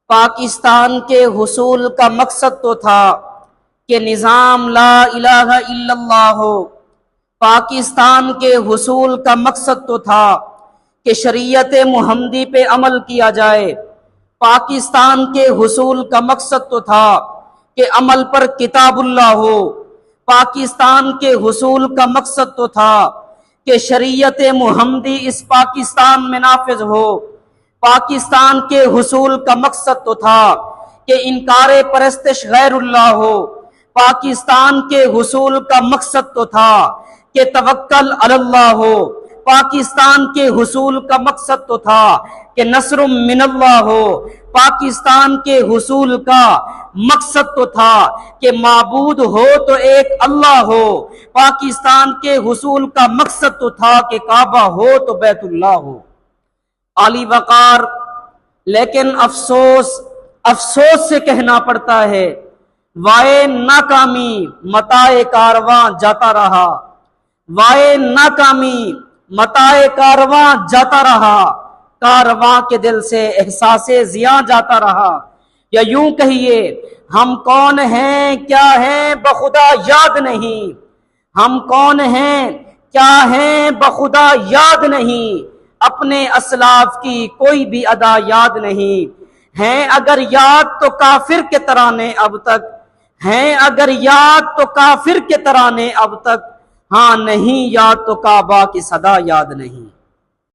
پاکستان کے حصول کا مقصد تو تھا کہ نظام لا الہ الا اللہ ہو، پاکستان کے حصول کا مقصد تو تھا کہ شریعت محمدی پہ عمل کیا جائے، پاکستان کے حصول کا مقصد تو تھا کہ عمل پر کتاب اللہ ہو، پاکستان کے حصول کا مقصد تو تھا کہ شریعت محمدی اس پاکستان میں نافذ ہو، پاکستان کے حصول کا مقصد تو تھا کہ انکار پرستش غیر اللہ ہو، پاکستان کے حصول کا مقصد تو تھا کہ توکل علی اللہ ہو، پاکستان کے حصول کا مقصد تو تھا کہ نصر من اللہ ہو، پاکستان کے حصول کا مقصد تو تھا کہ معبود ہو تو ایک اللہ ہو، پاکستان کے حصول کا مقصد تو تھا کہ کعبہ ہو تو بیت اللہ ہو۔ عالی وقار، لیکن افسوس سے کہنا پڑتا ہے، وائے ناکامی متاع کارواں جاتا رہا، وائے ناکامی متاع کارواں جاتا رہا، کارواں کے دل سے احساس زیاں جاتا رہا، یا یوں کہیے ہم کون ہیں کیا ہیں بخدا یاد نہیں، ہم کون ہیں کیا ہیں بخدا یاد نہیں، اپنے اسلاف کی کوئی بھی ادا یاد نہیں، ہیں اگر یاد تو کافر کے ترانے اب تک، ہیں اگر یاد تو کافر کے ترانے اب تک، ہاں نہیں یاد تو کعبہ کی صدا یاد نہیں۔